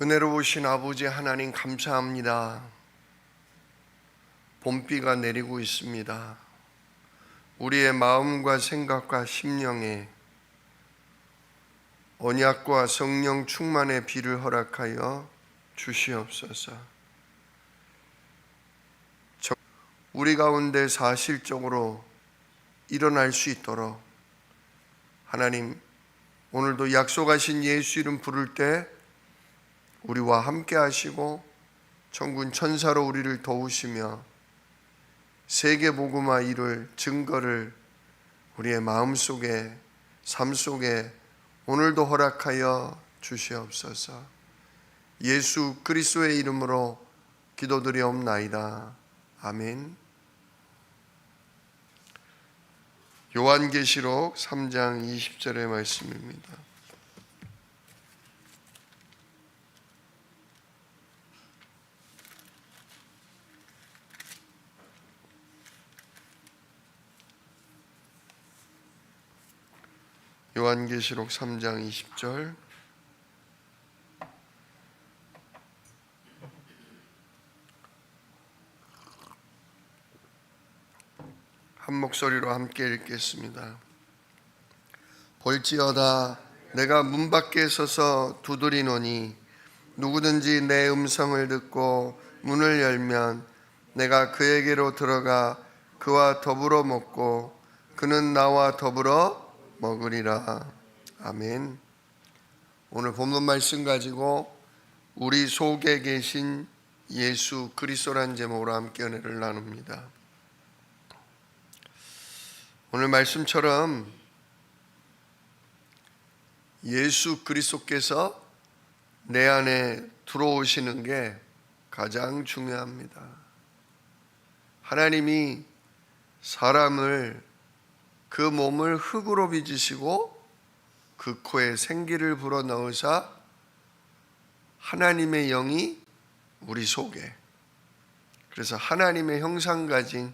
은혜로우신 아버지 하나님 감사합니다. 봄비가 내리고 있습니다. 우리의 마음과 생각과 심령에 언약과 성령 충만의 비를 허락하여 주시옵소서. 우리 가운데 사실적으로 일어날 수 있도록 하나님, 오늘도 약속하신 예수 이름 부를 때 우리와 함께 하시고 천군 천사로 우리를 도우시며 세계복음화 이룰 증거를 우리의 마음속에 삶 속에 오늘도 허락하여 주시옵소서. 예수 그리스도의 이름으로 기도드리옵나이다. 아멘. 요한계시록 3장 20절의 말씀입니다. 요한계시록 3장 20절. 한 목소리로 함께 읽겠습니다. 볼지어다 내가 문 밖에 서서 두드리노니 누구든지 내 음성을 듣고 문을 열면 내가 그에게로 들어가 그와 더불어 먹고 그는 나와 더불어 먹으리라. 아멘. 오늘 본문 말씀 가지고 우리 속에 계신 예수 그리스도라는 제목으로 함께 은혜를 나눕니다. 오늘 말씀처럼 예수 그리스도께서 내 안에 들어오시는 게 가장 중요합니다. 하나님이 사람을 그 몸을 흙으로 빚으시고 그 코에 생기를 불어넣으사 하나님의 영이 우리 속에, 그래서 하나님의 형상 가진,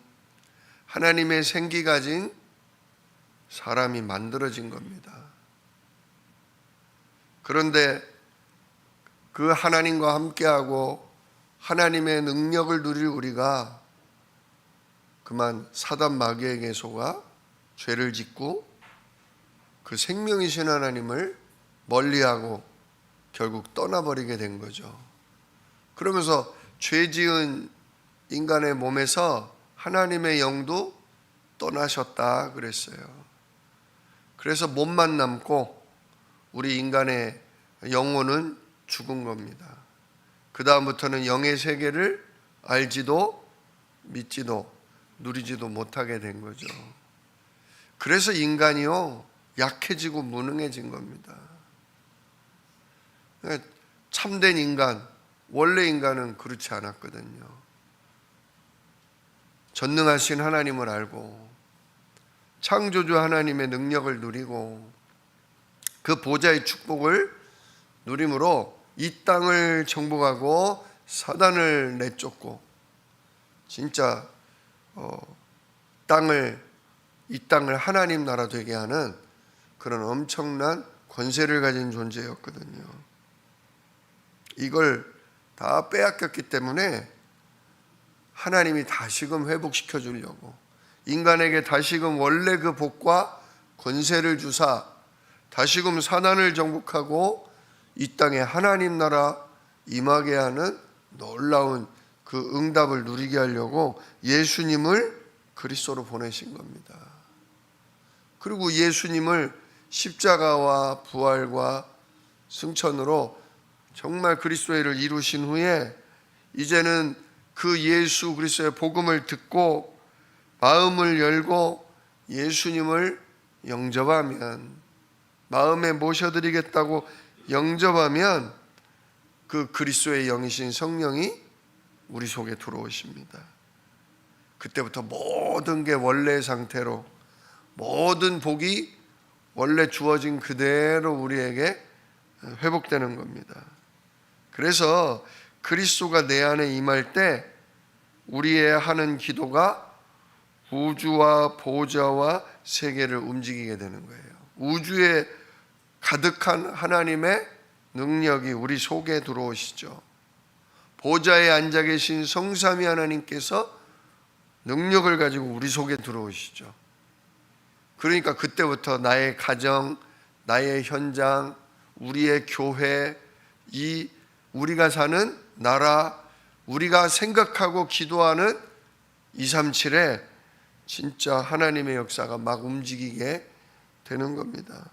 하나님의 생기 가진 사람이 만들어진 겁니다. 그런데 그 하나님과 함께하고 하나님의 능력을 누릴 우리가 그만 사단 마귀에게 속아 죄를 짓고 그 생명이신 하나님을 멀리하고 결국 떠나버리게 된 거죠. 그러면서 죄 지은 인간의 몸에서 하나님의 영도 떠나셨다 그랬어요. 그래서 몸만 남고 우리 인간의 영혼은 죽은 겁니다. 그 다음부터는 영의 세계를 알지도 믿지도 누리지도 못하게 된 거죠. 그래서 인간이요 약해지고 무능해진 겁니다. 참된 인간, 원래 인간은 그렇지 않았거든요. 전능하신 하나님을 알고 창조주 하나님의 능력을 누리고 그 보좌의 축복을 누림으로 이 땅을 정복하고 사단을 내쫓고 진짜 이 땅을 하나님 나라 되게 하는 그런 엄청난 권세를 가진 존재였거든요. 이걸 다 빼앗겼기 때문에 하나님이 다시금 회복시켜 주려고 인간에게 다시금 원래 그 복과 권세를 주사 다시금 사단을 정복하고 이 땅에 하나님 나라 임하게 하는 놀라운 그 응답을 누리게 하려고 예수님을 그리스도로 보내신 겁니다. 그리고 예수님을 십자가와 부활과 승천으로 정말 그리스도의 일을 이루신 후에 이제는 그 예수 그리스도의 복음을 듣고 마음을 열고 예수님을 영접하면, 마음에 모셔드리겠다고 영접하면 그 그리스도의 영이신 성령이 우리 속에 들어오십니다. 그때부터 모든 게 원래의 상태로, 모든 복이 원래 주어진 그대로 우리에게 회복되는 겁니다. 그래서 그리스도가 내 안에 임할 때 우리의 하는 기도가 우주와 보좌와 세계를 움직이게 되는 거예요. 우주에 가득한 하나님의 능력이 우리 속에 들어오시죠. 보좌에 앉아 계신 성삼위 하나님께서 능력을 가지고 우리 속에 들어오시죠. 그러니까 그때부터 나의 가정, 나의 현장, 우리의 교회, 이 우리가 사는 나라, 우리가 생각하고 기도하는 237에 진짜 하나님의 역사가 막 움직이게 되는 겁니다.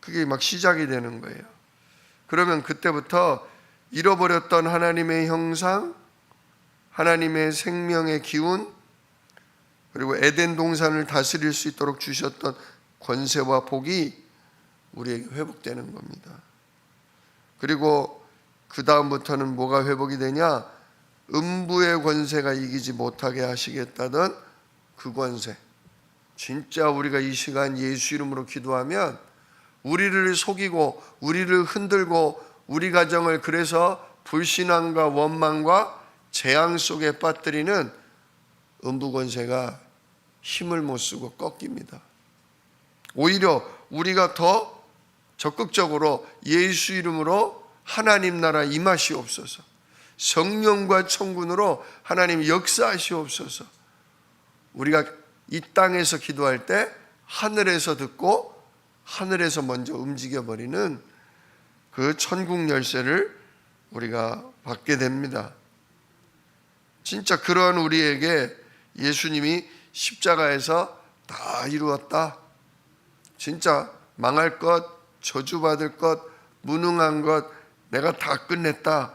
그게 막 시작이 되는 거예요. 그러면 그때부터 잃어버렸던 하나님의 형상, 하나님의 생명의 기운, 그리고 에덴 동산을 다스릴 수 있도록 주셨던 권세와 복이 우리에게 회복되는 겁니다. 그리고 그 다음부터는 뭐가 회복이 되냐? 음부의 권세가 이기지 못하게 하시겠다던 그 권세. 진짜 우리가 이 시간 예수 이름으로 기도하면 우리를 속이고 우리를 흔들고 우리 가정을 그래서 불신앙과 원망과 재앙 속에 빠뜨리는 음부 권세가 힘을 못 쓰고 꺾입니다. 오히려 우리가 더 적극적으로 예수 이름으로 하나님 나라 임하시옵소서, 성령과 천군으로 하나님 역사하시옵소서. 우리가 이 땅에서 기도할 때 하늘에서 듣고 하늘에서 먼저 움직여버리는 그 천국 열쇠를 우리가 받게 됩니다. 진짜 그러한 우리에게 예수님이 십자가에서 다 이루었다, 진짜 망할 것, 저주받을 것, 무능한 것 내가 다 끝냈다,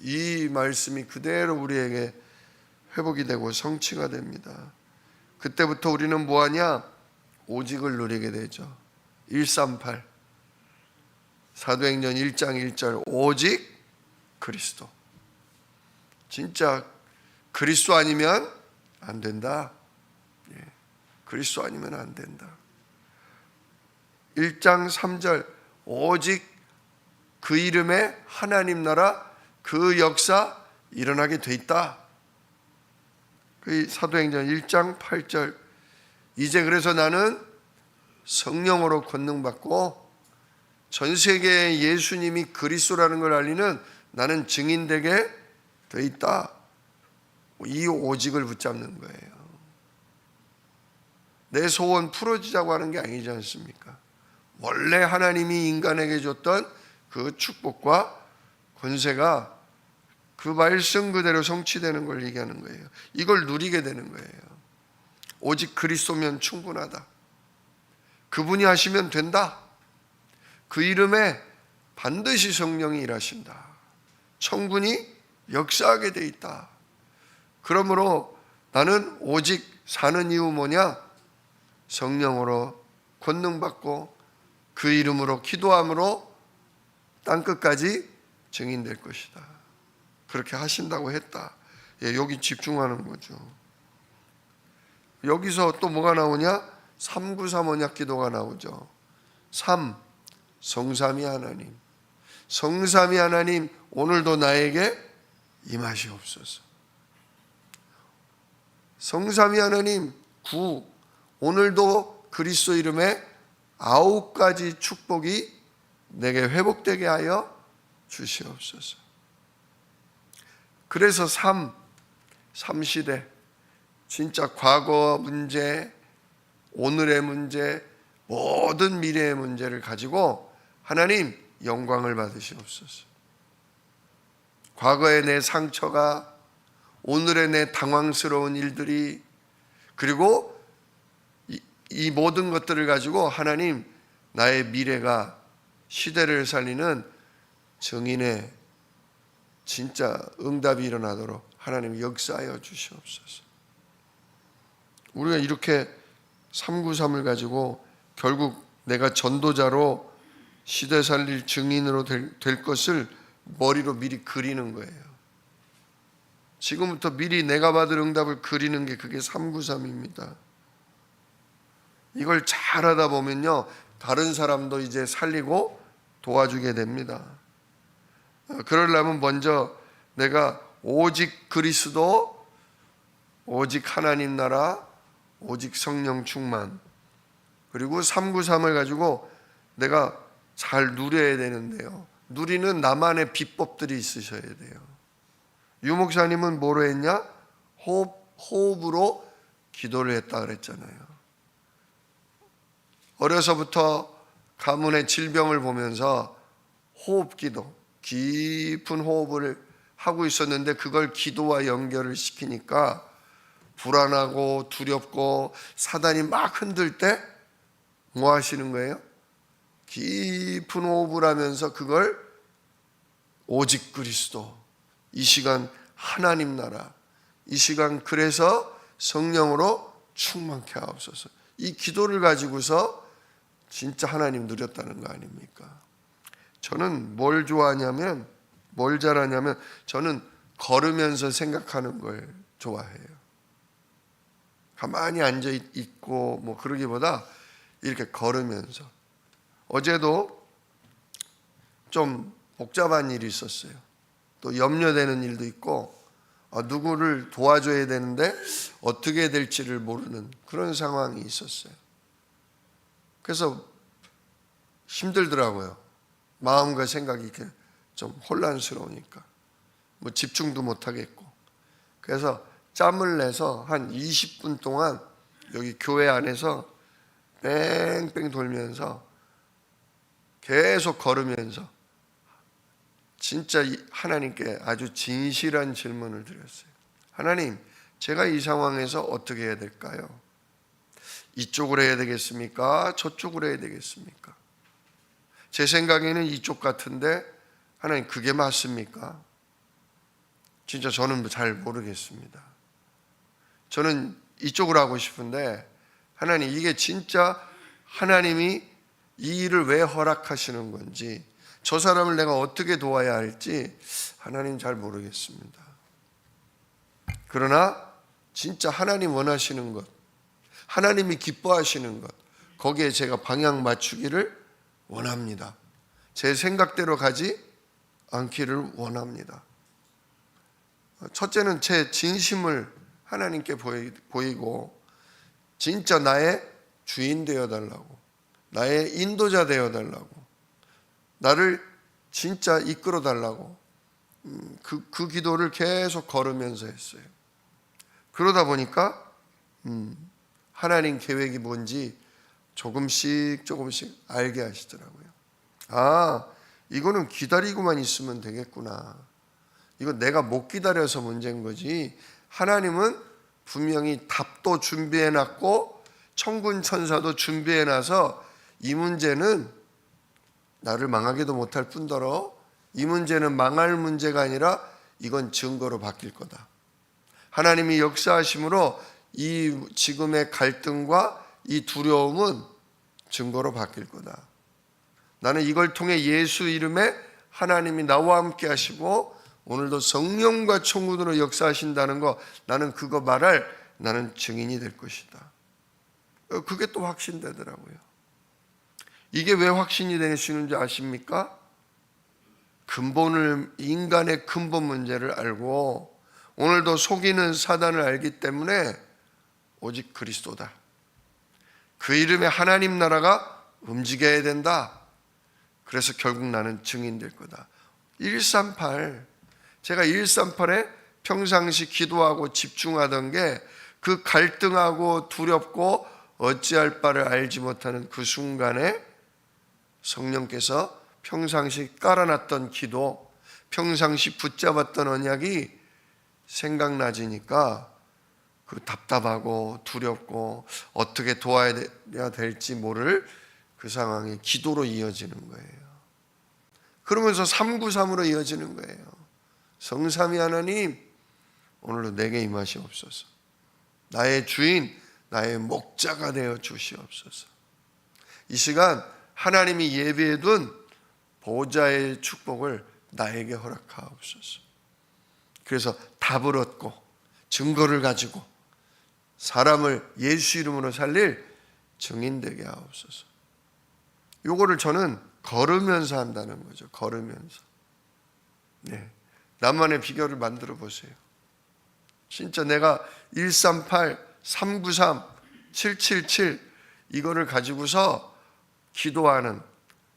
이 말씀이 그대로 우리에게 회복이 되고 성취가 됩니다. 그때부터 우리는 뭐하냐? 오직을 누리게 되죠. 138 사도행전 1장 1절 오직 그리스도. 진짜 그리스도 아니면 안 된다. 그리스도 아니면 안 된다. 1장 3절 오직 그 이름에 하나님 나라 그 역사 일어나게 돼 있다. 그 사도행전 1장 8절 이제 그래서 나는 성령으로 권능받고 전 세계에 예수님이 그리스도라는 걸 알리는 나는 증인되게 돼 있다. 이 오직을 붙잡는 거예요. 내 소원 풀어지자고 하는 게 아니지 않습니까? 원래 하나님이 인간에게 줬던 그 축복과 권세가 그 말씀 그대로 성취되는 걸 얘기하는 거예요. 이걸 누리게 되는 거예요. 오직 그리스도면 충분하다. 그분이 하시면 된다. 그 이름에 반드시 성령이 일하신다. 천군이 역사하게 돼 있다. 그러므로 나는 오직 사는 이유 뭐냐? 성령으로 권능받고 그 이름으로 기도함으로 땅끝까지 증인될 것이다. 그렇게 하신다고 했다. 여기 집중하는 거죠. 여기서 또 뭐가 나오냐? 393 언약 기도가 나오죠. 3. 성삼위 하나님. 성삼위 하나님 오늘도 나에게 임하시옵소서. 성삼위 하나님 9. 오늘도 그리스도 이름에 9가지 축복이 내게 회복되게 하여 주시옵소서. 그래서 3시대 진짜 과거 문제, 오늘의 문제, 모든 미래의 문제를 가지고 하나님 영광을 받으시옵소서. 과거의 내 상처가, 오늘의 내 당황스러운 일들이, 그리고 이 모든 것들을 가지고 하나님 나의 미래가 시대를 살리는 증인의 진짜 응답이 일어나도록 하나님 역사하여 주시옵소서. 우리가 이렇게 393을 가지고 결국 내가 전도자로 시대 살릴 증인으로 될 것을 머리로 미리 그리는 거예요. 지금부터 미리 내가 받을 응답을 그리는 게 그게 393입니다. 이걸 잘하다 보면요, 다른 사람도 이제 살리고 도와주게 됩니다. 그러려면 먼저 내가 오직 그리스도, 오직 하나님 나라, 오직 성령 충만, 그리고 393을 가지고 내가 잘 누려야 되는데요. 누리는 나만의 비법들이 있으셔야 돼요. 유 목사님은 뭐로 했냐? 호흡으로 기도를 했다 그랬잖아요. 어려서부터 가문의 질병을 보면서 호흡 기도, 깊은 호흡을 하고 있었는데 그걸 기도와 연결을 시키니까 불안하고 두렵고 사단이 막 흔들 때 뭐 하시는 거예요? 깊은 호흡을 하면서 그걸 오직 그리스도, 이 시간 하나님 나라, 이 시간 그래서 성령으로 충만케 하옵소서. 이 기도를 가지고서 진짜 하나님 누렸다는 거 아닙니까? 저는 뭘 좋아하냐면, 뭘 잘하냐면 저는 걸으면서 생각하는 걸 좋아해요. 가만히 앉아 있고 뭐 그러기보다 이렇게 걸으면서. 어제도 좀 복잡한 일이 있었어요. 또 염려되는 일도 있고 누구를 도와줘야 되는데 어떻게 될지를 모르는 그런 상황이 있었어요. 그래서 힘들더라고요. 마음과 생각이 이렇게 좀 혼란스러우니까 뭐 집중도 못하겠고. 그래서 짬을 내서 한 20분 동안 여기 교회 안에서 뺑뺑 돌면서 계속 걸으면서 진짜 하나님께 아주 진실한 질문을 드렸어요. 하나님, 제가 이 상황에서 어떻게 해야 될까요? 이쪽으로 해야 되겠습니까? 저쪽으로 해야 되겠습니까? 제 생각에는 이쪽 같은데 하나님 그게 맞습니까? 진짜 저는 잘 모르겠습니다. 저는 이쪽으로 하고 싶은데 하나님 이게 진짜 하나님이 이 일을 왜 허락하시는 건지, 저 사람을 내가 어떻게 도와야 할지 하나님 잘 모르겠습니다. 그러나 진짜 하나님 원하시는 것, 하나님이 기뻐하시는 것, 거기에 제가 방향 맞추기를 원합니다. 제 생각대로 가지 않기를 원합니다. 첫째는 제 진심을 하나님께 보이고 진짜 나의 주인 되어달라고, 나의 인도자 되어달라고, 나를 진짜 이끌어달라고 그 기도를 계속 걸으면서 했어요. 그러다 보니까 하나님 계획이 뭔지 조금씩 알게 하시더라고요. 아, 이거는 기다리고만 있으면 되겠구나. 이거 내가 못 기다려서 문제인 거지. 하나님은 분명히 답도 준비해놨고 천군 천사도 준비해놔서 이 문제는 나를 망하게도 못할 뿐더러 이 문제는 망할 문제가 아니라 이건 증거로 바뀔 거다. 하나님이 역사하심으로 이 지금의 갈등과 이 두려움은 증거로 바뀔 거다. 나는 이걸 통해 예수 이름에 하나님이 나와 함께 하시고 오늘도 성령과 천군으로 역사하신다는 거, 나는 그거 말할 나는 증인이 될 것이다. 그게 또 확신되더라고요. 이게 왜 확신이 되시는지 아십니까? 인간의 근본 문제를 알고 오늘도 속이는 사단을 알기 때문에 오직 그리스도다. 그 이름에 하나님 나라가 움직여야 된다. 그래서 결국 나는 증인될 거다. 138, 제가 138에 평상시 기도하고 집중하던 게 그 갈등하고 두렵고 어찌할 바를 알지 못하는 그 순간에 성령께서 평상시 깔아놨던 기도, 평상시 붙잡았던 언약이 생각나지니까 그 답답하고 두렵고 어떻게 도와야 될지 모를 그 상황이 기도로 이어지는 거예요. 그러면서 393으로 이어지는 거예요. 성삼위 하나님, 오늘도 내게 임하시옵소서. 나의 주인, 나의 목자가 되어 주시옵소서. 이 시간 하나님이 예비해둔 보좌의 축복을 나에게 허락하옵소서. 그래서 답을 얻고 증거를 가지고 사람을 예수 이름으로 살릴 증인되게 하옵소서. 요거를 저는 걸으면서 한다는 거죠. 걸으면서. 네. 나만의 비결을 만들어 보세요. 진짜 내가 138, 393, 777 이거를 가지고서 기도하는,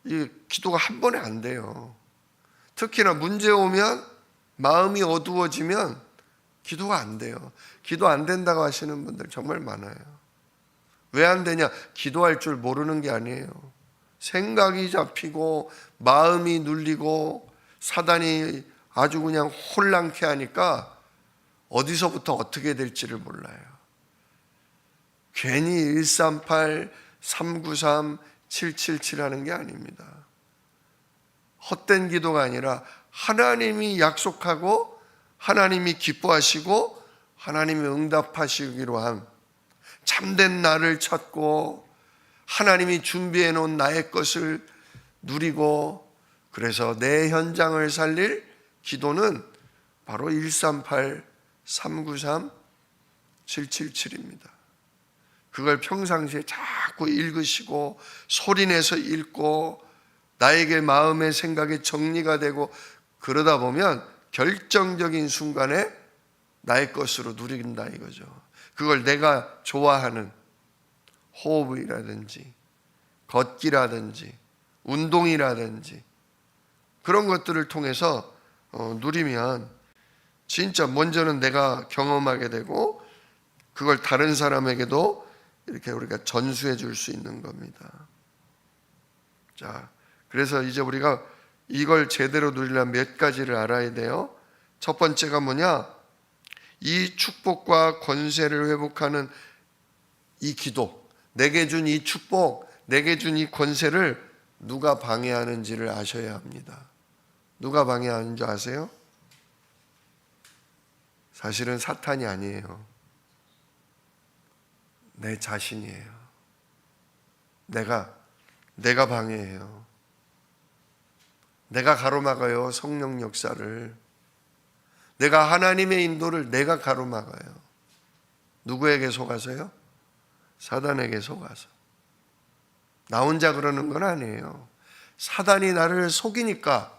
이 기도가 한 번에 안 돼요. 특히나 문제 오면 마음이 어두워지면 기도가 안 돼요. 기도 안 된다고 하시는 분들 정말 많아요. 왜 안 되냐? 기도할 줄 모르는 게 아니에요. 생각이 잡히고 마음이 눌리고 사단이 아주 그냥 혼란케 하니까 어디서부터 어떻게 될지를 몰라요. 괜히 138, 393, 777 하는 게 아닙니다. 헛된 기도가 아니라 하나님이 약속하고 하나님이 기뻐하시고 하나님이 응답하시기로 한 참된 나를 찾고 하나님이 준비해 놓은 나의 것을 누리고, 그래서 내 현장을 살릴 기도는 바로 138, 393, 777입니다. 그걸 평상시에 자꾸 읽으시고 소리내서 읽고 나에게 마음의 생각이 정리가 되고, 그러다 보면 결정적인 순간에 나의 것으로 누린다 이거죠. 그걸 내가 좋아하는 호흡이라든지 걷기라든지 운동이라든지 그런 것들을 통해서 누리면 진짜 먼저는 내가 경험하게 되고, 그걸 다른 사람에게도 이렇게 우리가 전수해 줄 수 있는 겁니다. 자, 그래서 이제 우리가 이걸 제대로 누리려면 몇 가지를 알아야 돼요. 첫 번째가 뭐냐? 이 축복과 권세를 회복하는 이 기도, 내게 준 이 축복, 내게 준 이 권세를 누가 방해하는지를 아셔야 합니다. 누가 방해하는 줄 아세요? 사실은 사탄이 아니에요. 내 자신이에요. 내가 방해해요. 내가 가로막아요. 성령 역사를. 내가 하나님의 인도를 내가 가로막아요. 누구에게 속아서요? 사단에게 속아서. 나 혼자 그러는 건 아니에요. 사단이 나를 속이니까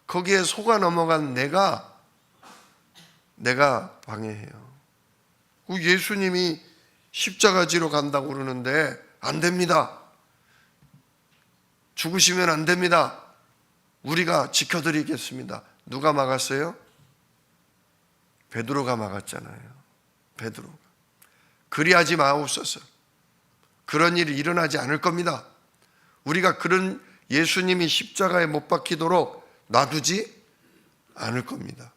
거기에 속아 넘어간 내가 방해해요. 예수님이 십자가 지러 간다고 그러는데 안 됩니다. 죽으시면 안 됩니다. 우리가 지켜드리겠습니다. 누가 막았어요? 베드로가 막았잖아요. 베드로가. 그리하지 마옵소서. 그런 일이 일어나지 않을 겁니다. 우리가 그런 예수님이 십자가에 못 박히도록 놔두지 않을 겁니다.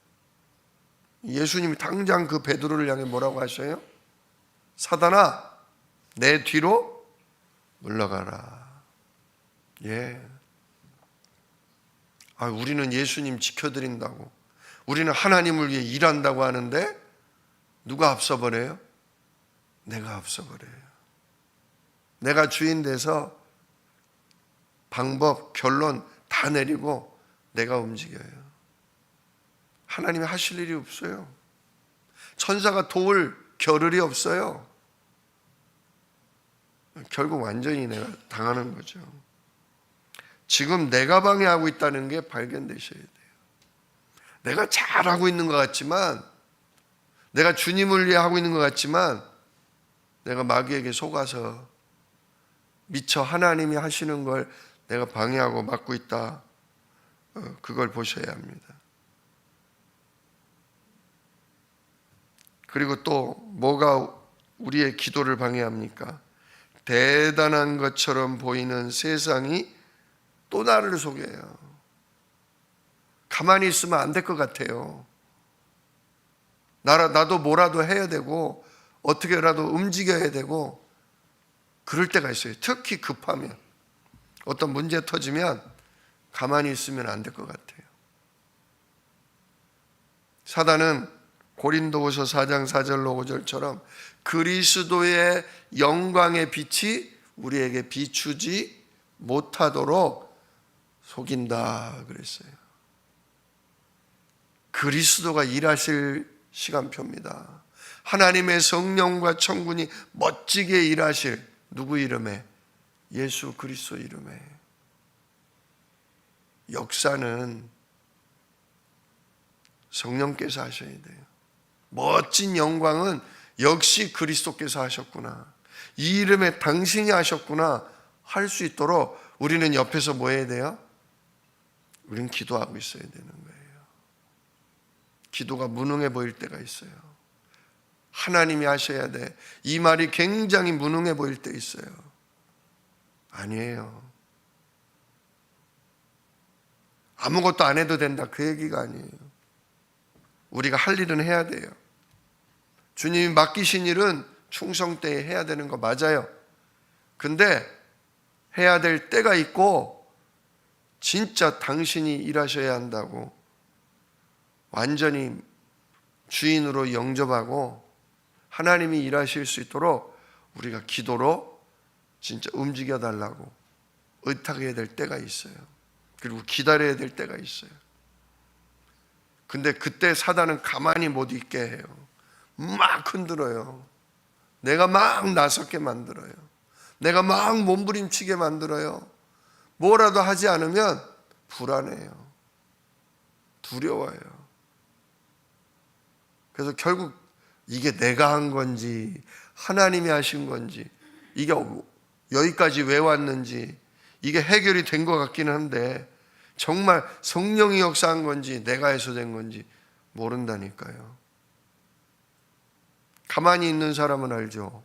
예수님이 당장 그 베드로를 향해 뭐라고 하셔요? 사단아, 내 뒤로 물러가라. 예. 우리는 예수님 지켜드린다고, 우리는 하나님을 위해 일한다고 하는데 누가 앞서버려요? 내가 앞서버려요. 내가 주인 돼서 방법, 결론 다 내리고 내가 움직여요. 하나님이 하실 일이 없어요. 천사가 도울 겨를이 없어요. 결국 완전히 내가 당하는 거죠. 지금 내가 방해하고 있다는 게 발견되셔야 돼요. 내가 잘하고 있는 것 같지만, 내가 주님을 위해 하고 있는 것 같지만 내가 마귀에게 속아서 미처 하나님이 하시는 걸 내가 방해하고 막고 있다. 그걸 보셔야 합니다. 그리고 또 뭐가 우리의 기도를 방해합니까? 대단한 것처럼 보이는 세상이 또 나를 속여요. 가만히 있으면 안 될 것 같아요. 나도 뭐라도 해야 되고 어떻게라도 움직여야 되고 그럴 때가 있어요. 특히 급하면, 어떤 문제 터지면 가만히 있으면 안 될 것 같아요. 사단은 고린도후서 4장 4절로 5절처럼 그리스도의 영광의 빛이 우리에게 비추지 못하도록 속인다 그랬어요. 그리스도가 일하실 시간표입니다. 하나님의 성령과 천군이 멋지게 일하실, 누구 이름에? 예수 그리스도 이름에. 역사는 성령께서 하셔야 돼요. 멋진 영광은 역시 그리스도께서 하셨구나, 이 이름에 당신이 하셨구나 할 수 있도록 우리는 옆에서 뭐 해야 돼요? 우리는 기도하고 있어야 되는 거예요. 기도가 무능해 보일 때가 있어요. 하나님이 하셔야 돼. 이 말이 굉장히 무능해 보일 때 있어요. 아니에요. 아무것도 안 해도 된다, 그 얘기가 아니에요. 우리가 할 일은 해야 돼요. 주님이 맡기신 일은 충성 때에 해야 되는 거 맞아요. 근데 해야 될 때가 있고 진짜 당신이 일하셔야 한다고 완전히 주인으로 영접하고 하나님이 일하실 수 있도록 우리가 기도로 진짜 움직여 달라고 의탁해야 될 때가 있어요. 그리고 기다려야 될 때가 있어요. 근데 그때 사단은 가만히 못 있게 해요. 막 흔들어요. 내가 막 나섰게 만들어요. 내가 막 몸부림치게 만들어요. 뭐라도 하지 않으면 불안해요. 두려워요. 그래서 결국 이게 내가 한 건지 하나님이 하신 건지 이게 여기까지 왜 왔는지 이게 해결이 된 것 같기는 한데 정말 성령이 역사한 건지 내가 해서 된 건지 모른다니까요. 가만히 있는 사람은 알죠.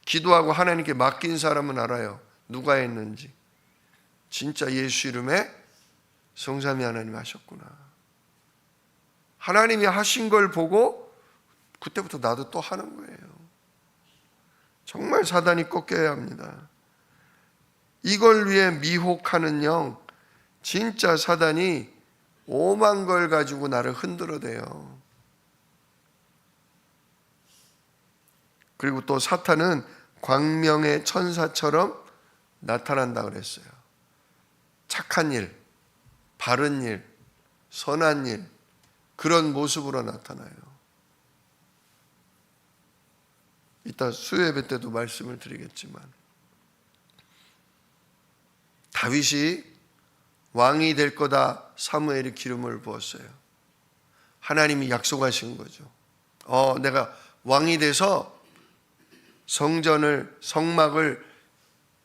기도하고 하나님께 맡긴 사람은 알아요. 누가 했는지. 진짜 예수 이름에 성삼위 하나님 하셨구나. 하나님이 하신 걸 보고 그때부터 나도 또 하는 거예요. 정말 사단이 꺾여야 합니다. 이걸 위해 미혹하는 영, 진짜 사단이 오만 걸 가지고 나를 흔들어대요. 그리고 또 사탄은 광명의 천사처럼 나타난다 그랬어요. 착한 일, 바른 일, 선한 일, 그런 모습으로 나타나요. 이따 수요예배 때도 말씀을 드리겠지만 다윗이 왕이 될 거다 사무엘이 기름을 부었어요. 하나님이 약속하신 거죠. 내가 왕이 돼서 성막을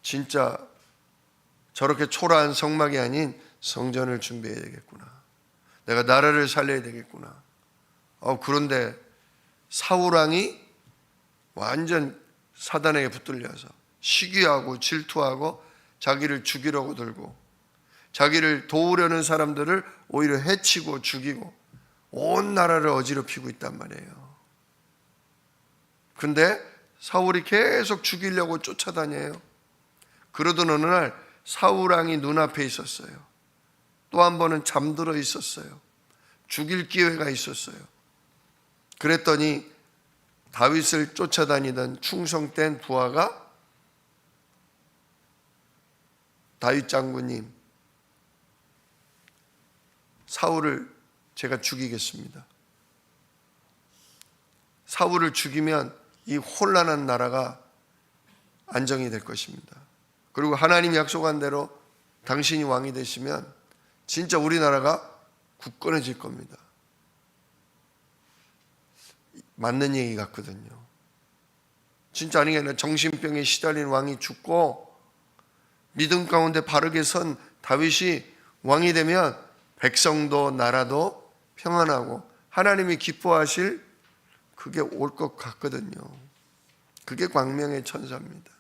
진짜 저렇게 초라한 성막이 아닌 성전을 준비해야 되겠구나. 내가 나라를 살려야 되겠구나. 그런데 사울왕이 완전 사단에게 붙들려서 시기하고 질투하고 자기를 죽이려고 들고 자기를 도우려는 사람들을 오히려 해치고 죽이고 온 나라를 어지럽히고 있단 말이에요. 근데 사울이 계속 죽이려고 쫓아다녀요. 그러던 어느 날 사울왕이 눈앞에 있었어요. 또 한 번은 잠들어 있었어요. 죽일 기회가 있었어요. 그랬더니 다윗을 쫓아다니던 충성된 부하가 다윗 장군님, 사울을 제가 죽이겠습니다. 사울을 죽이면 이 혼란한 나라가 안정이 될 것입니다. 그리고 하나님이 약속한 대로 당신이 왕이 되시면 진짜 우리나라가 굳건해질 겁니다. 맞는 얘기 같거든요. 진짜 아닌 게 아니라 정신병에 시달린 왕이 죽고 믿음 가운데 바르게 선 다윗이 왕이 되면 백성도 나라도 평안하고 하나님이 기뻐하실 그게 올 것 같거든요. 그게 광명의 천사입니다.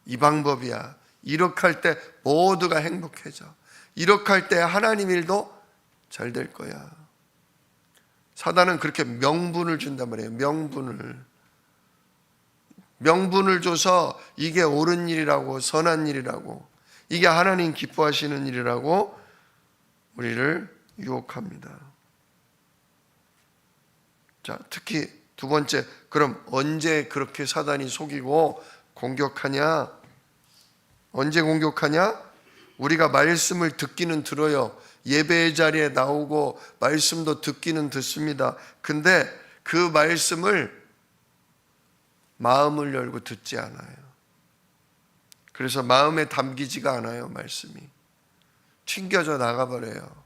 이 방법이야. 이렇게 할 때 모두가 행복해져. 이렇게 할 때 하나님 일도 잘 될 거야. 사단은 그렇게 명분을 준단 말이에요. 명분을 줘서 이게 옳은 일이라고, 선한 일이라고, 이게 하나님 기뻐하시는 일이라고 우리를 유혹합니다. 자, 특히 두 번째, 그럼 언제 그렇게 사단이 속이고 공격하냐? 언제 공격하냐? 우리가 말씀을 듣기는 들어요. 예배의 자리에 나오고 말씀도 듣기는 듣습니다. 근데 그 말씀을 마음을 열고 듣지 않아요. 그래서 마음에 담기지가 않아요. 말씀이 튕겨져 나가버려요.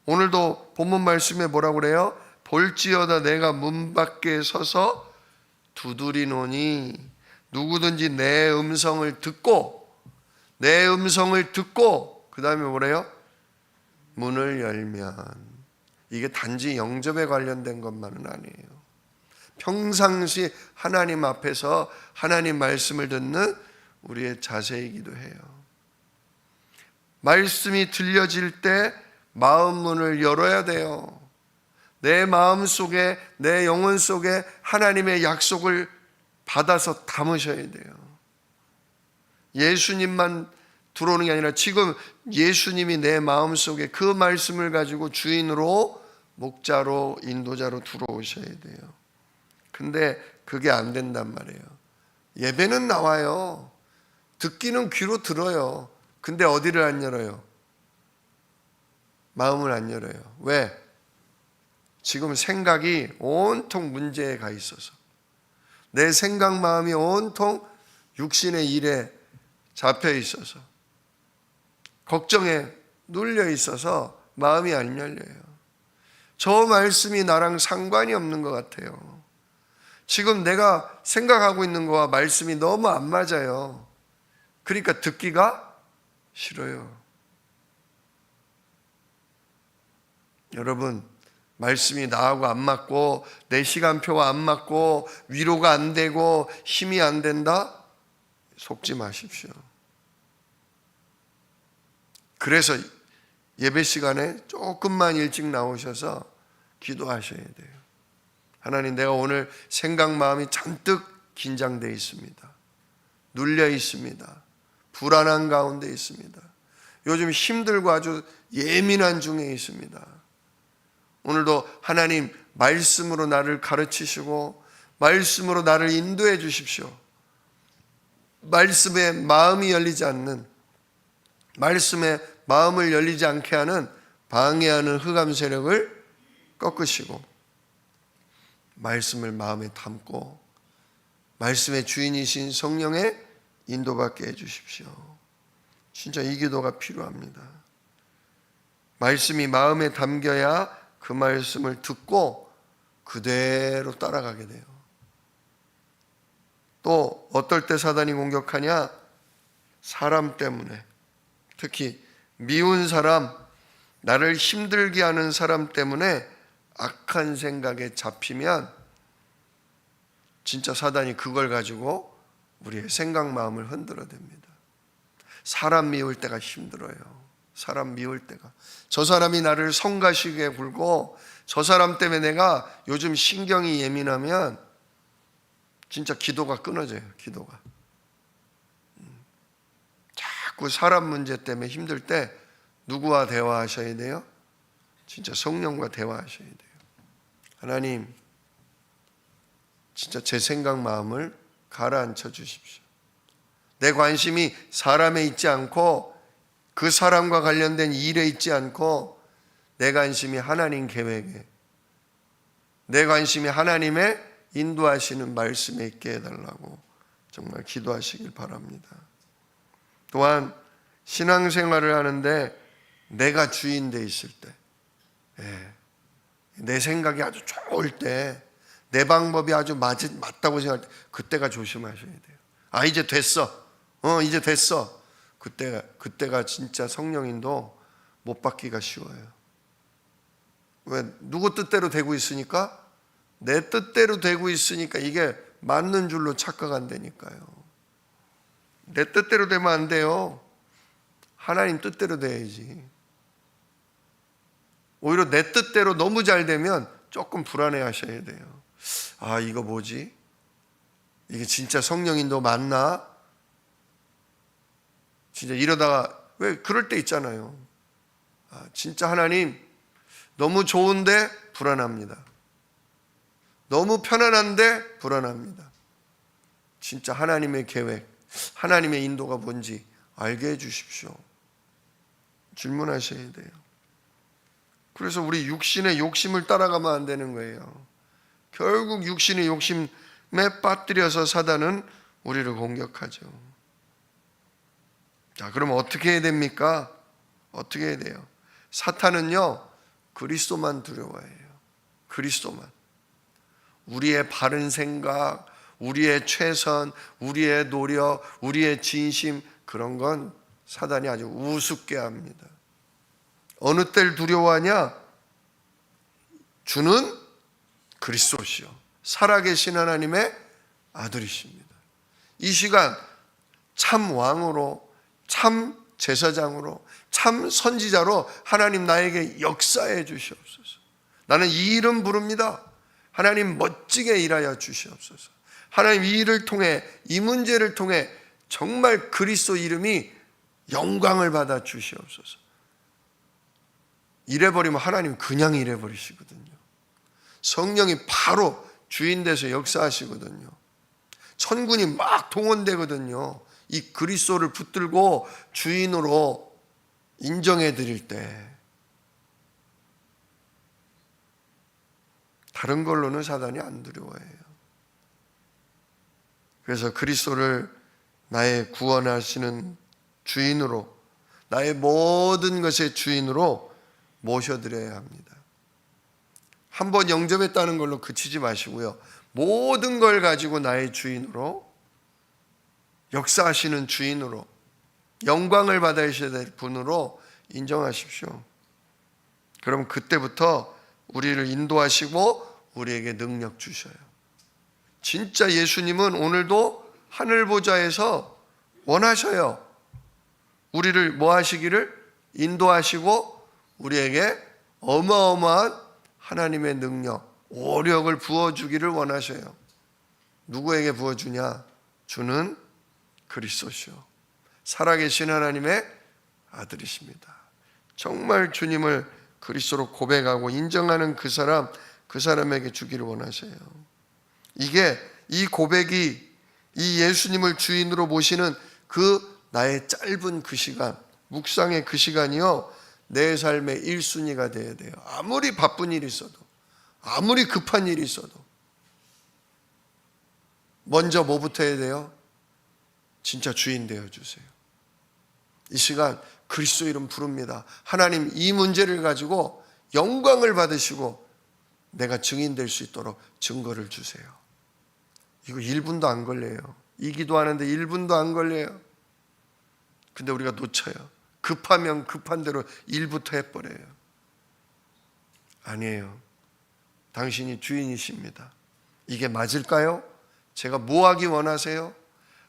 오늘도 본문 말씀에 뭐라고 그래요? 볼지어다 내가 문 밖에 서서 두드리노니 누구든지 내 음성을 듣고 내 음성을 듣고 그 다음에 뭐래요? 문을 열면. 이게 단지 영접에 관련된 것만은 아니에요. 평상시 하나님 앞에서 하나님 말씀을 듣는 우리의 자세이기도 해요. 말씀이 들려질 때 마음 문을 열어야 돼요. 내 마음 속에, 내 영혼 속에 하나님의 약속을 받아서 담으셔야 돼요. 예수님만 들어오는 게 아니라 지금 예수님이 내 마음 속에 그 말씀을 가지고 주인으로, 목자로, 인도자로 들어오셔야 돼요. 근데 그게 안 된단 말이에요. 예배는 나와요. 듣기는 귀로 들어요. 근데 어디를 안 열어요? 마음을 안 열어요. 왜? 지금 생각이 온통 문제에 가 있어서, 내 생각 마음이 온통 육신의 일에 잡혀 있어서, 걱정에 눌려 있어서 마음이 안 열려요. 저 말씀이 나랑 상관이 없는 것 같아요. 지금 내가 생각하고 있는 거와 말씀이 너무 안 맞아요. 그러니까 듣기가 싫어요. 여러분, 말씀이 나하고 안 맞고 내 시간표와 안 맞고 위로가 안 되고 힘이 안 된다? 속지 마십시오. 그래서 예배 시간에 조금만 일찍 나오셔서 기도하셔야 돼요. 하나님, 내가 오늘 생각 마음이 잔뜩 긴장되어 있습니다. 눌려 있습니다. 불안한 가운데 있습니다. 요즘 힘들고 아주 예민한 중에 있습니다. 오늘도 하나님 말씀으로 나를 가르치시고 말씀으로 나를 인도해 주십시오. 말씀에 마음이 열리지 않는, 말씀에 마음을 열리지 않게 하는 방해하는 흑암 세력을 꺾으시고 말씀을 마음에 담고 말씀의 주인이신 성령의 인도받게 해주십시오. 진짜 이 기도가 필요합니다. 말씀이 마음에 담겨야 그 말씀을 듣고 그대로 따라가게 돼요. 또 어떨 때 사단이 공격하냐? 사람 때문에, 특히 미운 사람, 나를 힘들게 하는 사람 때문에 악한 생각에 잡히면 진짜 사단이 그걸 가지고 우리의 생각 마음을 흔들어댑니다. 사람 미울 때가 힘들어요. 사람 미울 때가, 저 사람이 나를 성가시게 굴고 저 사람 때문에 내가 요즘 신경이 예민하면 진짜 기도가 끊어져요. 기도가 자꾸 사람 문제 때문에 힘들 때 누구와 대화하셔야 돼요? 진짜 성령과 대화하셔야 돼요. 하나님, 진짜 제 생각 마음을 가라앉혀 주십시오. 내 관심이 사람에 있지 않고 그 사람과 관련된 일에 있지 않고 내 관심이 하나님 계획에, 내 관심이 하나님의 인도하시는 말씀에 있게 해달라고 정말 기도하시길 바랍니다. 또한 신앙생활을 하는데 내가 주인 돼 있을 때, 내 생각이 아주 좋을 때, 내 방법이 아주 맞다고 생각할 때, 그때가 조심하셔야 돼요. 아, 이제 됐어. 이제 됐어. 그때가 진짜 성령인도 못 받기가 쉬워요. 왜? 누구 뜻대로 되고 있으니까? 내 뜻대로 되고 있으니까 이게 맞는 줄로 착각한다니까요. 내 뜻대로 되면 안 돼요. 하나님 뜻대로 돼야지. 오히려 내 뜻대로 너무 잘 되면 조금 불안해 하셔야 돼요. 아, 이거 뭐지? 이게 진짜 성령인도 맞나? 진짜 이러다가, 왜 그럴 때 있잖아요. 아, 진짜 하나님 너무 좋은데 불안합니다. 너무 편안한데 불안합니다. 진짜 하나님의 계획, 하나님의 인도가 뭔지 알게 해주십시오. 질문하셔야 돼요. 그래서 우리 육신의 욕심을 따라가면 안 되는 거예요. 결국 육신의 욕심에 빠뜨려서 사단은 우리를 공격하죠. 자, 그럼 어떻게 해야 됩니까? 어떻게 해야 돼요? 사탄은요, 그리스도만 두려워해요. 그리스도만. 우리의 바른 생각, 우리의 최선, 우리의 노력, 우리의 진심, 그런 건 사단이 아주 우습게 합니다. 어느 때를 두려워하냐? 주는 그리스도시요 살아계신 하나님의 아들이십니다. 이 시간 참 왕으로, 참 제사장으로, 참 선지자로 하나님 나에게 역사해 주시옵소서. 나는 이 이름 부릅니다. 하나님 멋지게 일하여 주시옵소서. 하나님 이 일을 통해, 이 문제를 통해 정말 그리스도 이름이 영광을 받아 주시옵소서. 이래버리면 하나님 그냥 이래버리시거든요. 성령이 바로 주인 돼서 역사하시거든요. 천군이 막 동원되거든요. 이 그리스도를 붙들고 주인으로 인정해 드릴 때 다른 걸로는 사단이 안 두려워해요. 그래서 그리스도를 나의 구원하시는 주인으로, 나의 모든 것의 주인으로 모셔드려야 합니다. 한번 영접했다는 걸로 그치지 마시고요. 모든 걸 가지고 나의 주인으로, 역사하시는 주인으로, 영광을 받으셔야 될 분으로 인정하십시오. 그럼 그때부터 우리를 인도하시고 우리에게 능력 주셔요. 진짜 예수님은 오늘도 하늘 보좌에서 원하셔요. 우리를 뭐 하시기를? 인도하시고 우리에게 어마어마한 하나님의 능력, 오력을 부어주기를 원하셔요. 누구에게 부어주냐? 주는 그리스도시요 살아계신 하나님의 아들이십니다. 정말 주님을 그리스도로 고백하고 인정하는 그 사람에게 주기를 원하셔요. 이 고백이 이 예수님을 주인으로 모시는 그 나의 짧은 그 시간, 묵상의 그 시간이요, 내 삶의 1순위가 되어야 돼요. 아무리 바쁜 일이 있어도, 아무리 급한 일이 있어도 먼저 뭐부터 해야 돼요? 진짜 주인 되어주세요. 이 시간 그리스도 이름 부릅니다. 하나님 이 문제를 가지고 영광을 받으시고 내가 증인 될 수 있도록 증거를 주세요. 이거 1분도 안 걸려요. 이 기도하는데 1분도 안 걸려요. 근데 우리가 놓쳐요. 급하면 급한 대로 일부터 해버려요. 아니에요. 당신이 주인이십니다. 이게 맞을까요? 제가 뭐 하기 원하세요?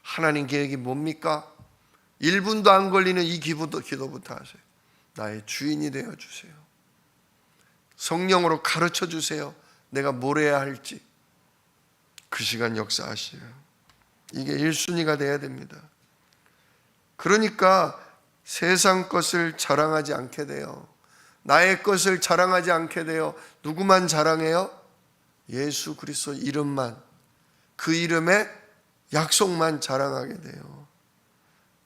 하나님 계획이 뭡니까? 1분도 안 걸리는 이 기도부터 하세요. 나의 주인이 되어주세요. 성령으로 가르쳐 주세요. 내가 뭘 해야 할지. 그 시간 역사하시요. 이게 1순위가 돼야 됩니다. 그러니까 세상 것을 자랑하지 않게 돼요. 나의 것을 자랑하지 않게 돼요. 누구만 자랑해요? 예수 그리스도 이름만, 그 이름의 약속만 자랑하게 돼요.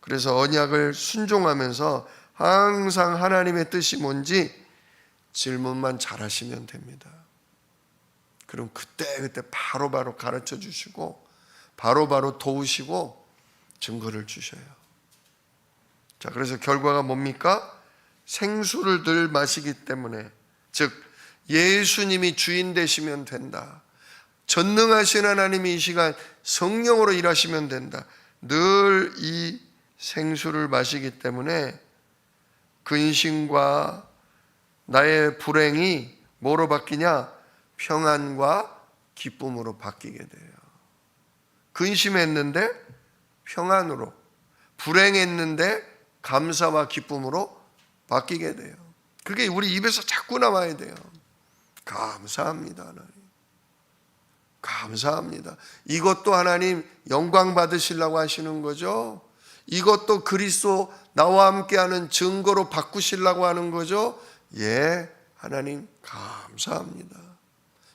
그래서 언약을 순종하면서 항상 하나님의 뜻이 뭔지 질문만 잘하시면 됩니다. 그럼 그때 바로바로 가르쳐 주시고 바로바로 도우시고 증거를 주셔요. 자, 그래서 결과가 뭡니까? 생수를 늘 마시기 때문에, 즉 예수님이 주인 되시면 된다. 전능하신 하나님이 이 시간 성령으로 일하시면 된다. 늘 이 생수를 마시기 때문에 근심과 나의 불행이 뭐로 바뀌냐? 평안과 기쁨으로 바뀌게 돼요. 근심했는데 평안으로, 불행했는데 감사와 기쁨으로 바뀌게 돼요. 그게 우리 입에서 자꾸 나와야 돼요. 감사합니다, 하나님. 감사합니다. 이것도 하나님 영광 받으시려고 하시는 거죠. 이것도 그리스도 나와 함께하는 증거로 바꾸시려고 하는 거죠. 예, 하나님 감사합니다.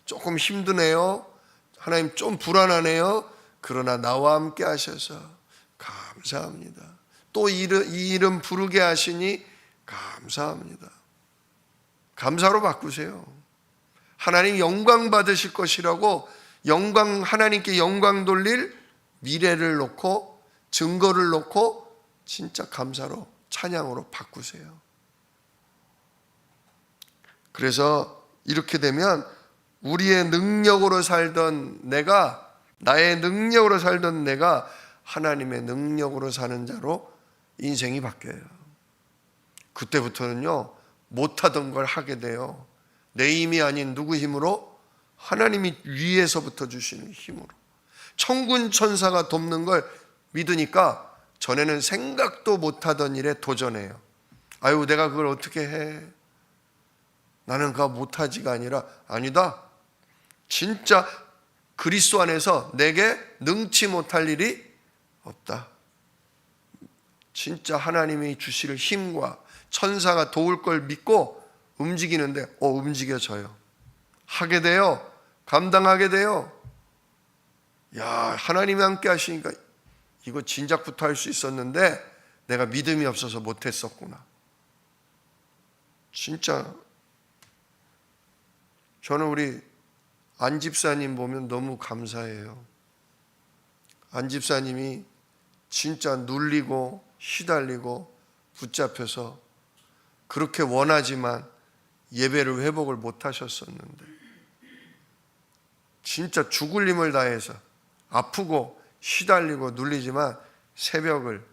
조금 힘드네요. 하나님 좀 불안하네요. 그러나 나와 함께 하셔서 감사합니다. 또 이 이름 부르게 하시니 감사합니다. 감사로 바꾸세요. 하나님 영광 받으실 것이라고 하나님께 영광 돌릴 미래를 놓고 증거를 놓고 진짜 감사로, 찬양으로 바꾸세요. 그래서 이렇게 되면 우리의 능력으로 살던 내가, 나의 능력으로 살던 내가 하나님의 능력으로 사는 자로 인생이 바뀌어요. 그때부터는요, 못하던 걸 하게 돼요. 내 힘이 아닌 누구 힘으로? 하나님이 위에서부터 주시는 힘으로. 천군 천사가 돕는 걸 믿으니까 전에는 생각도 못하던 일에 도전해요. 아유, 내가 그걸 어떻게 해? 나는 그거 못하지가 아니라, 아니다. 진짜 그리스도 안에서 내게 능치 못할 일이 없다. 진짜 하나님이 주실 힘과 천사가 도울 걸 믿고 움직이는데 움직여져요. 하게 돼요. 감당하게 돼요. 야, 하나님이 함께 하시니까 이거 진작부터 할 수 있었는데 내가 믿음이 없어서 못했었구나. 진짜 저는 우리 안 집사님 보면 너무 감사해요. 안 집사님이 진짜 눌리고 시달리고 붙잡혀서 그렇게 원하지만 예배를 회복을 못 하셨었는데 진짜 죽을 힘을 다해서 아프고 시달리고 눌리지만 새벽을,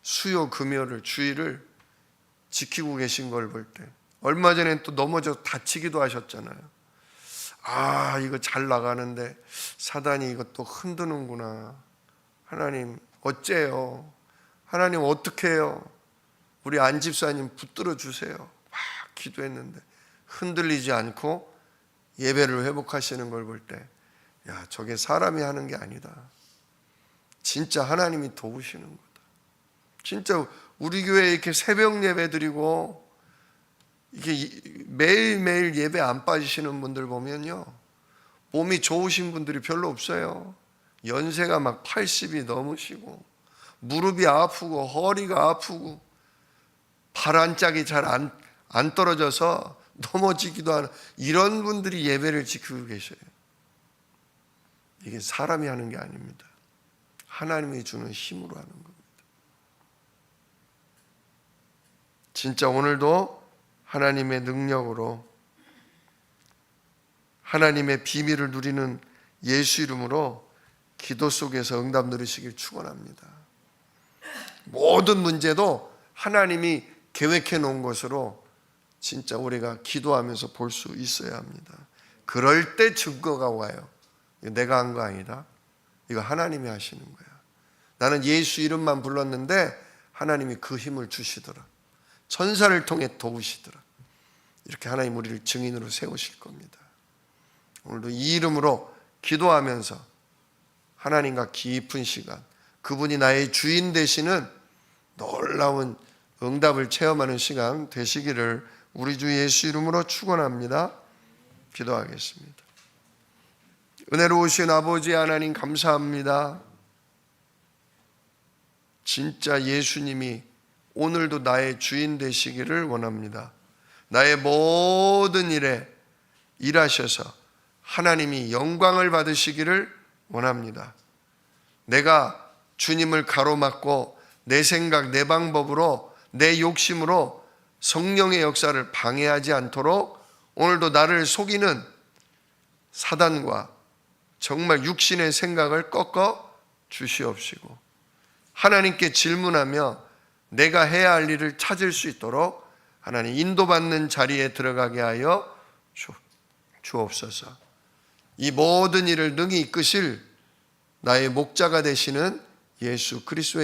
수요 금요를, 주일을 지키고 계신 걸 볼 때, 얼마 전에 또 넘어져 다치기도 하셨잖아요. 아, 이거 잘 나가는데 사단이 이것도 흔드는구나. 하나님 어째요? 하나님 어떻게 해요? 우리 안 집사님 붙들어 주세요. 막 기도했는데 흔들리지 않고 예배를 회복하시는 걸 볼 때, 야, 저게 사람이 하는 게 아니다. 진짜 하나님이 도우시는 거다. 진짜 우리 교회에 이렇게 새벽 예배 드리고 이게 매일매일 예배 안 빠지시는 분들 보면요, 몸이 좋으신 분들이 별로 없어요. 연세가 막 80이 넘으시고 무릎이 아프고 허리가 아프고 발 한 짝이 잘 안 떨어져서 넘어지기도 하는 이런 분들이 예배를 지키고 계셔요. 이게 사람이 하는 게 아닙니다. 하나님이 주는 힘으로 하는 겁니다. 진짜 오늘도 하나님의 능력으로 하나님의 비밀을 누리는 예수 이름으로 기도 속에서 응답 누리시길 축원합니다. 모든 문제도 하나님이 계획해 놓은 것으로 진짜 우리가 기도하면서 볼 수 있어야 합니다. 그럴 때 증거가 와요. 내가 한 거 아니다. 이거 하나님이 하시는 거야. 나는 예수 이름만 불렀는데 하나님이 그 힘을 주시더라. 천사를 통해 도우시더라. 이렇게 하나님 우리를 증인으로 세우실 겁니다. 오늘도 이 이름으로 기도하면서 하나님과 깊은 시간, 그분이 나의 주인 되시는 놀라운 응답을 체험하는 시간 되시기를 우리 주 예수 이름으로 축원합니다. 기도하겠습니다. 은혜로우신 아버지 하나님 감사합니다. 진짜 예수님이 오늘도 나의 주인 되시기를 원합니다. 나의 모든 일에 일하셔서 하나님이 영광을 받으시기를 원합니다. 내가 주님을 가로막고 내 생각, 내 방법으로, 내 욕심으로 성령의 역사를 방해하지 않도록 오늘도 나를 속이는 사단과 정말 육신의 생각을 꺾어 주시옵시고 하나님께 질문하며 내가 해야 할 일을 찾을 수 있도록 하나님 인도받는 자리에 들어가게 하여 주옵소서. 이 모든 일을 능히 이끄실 나의 목자가 되시는 예수 그리스도의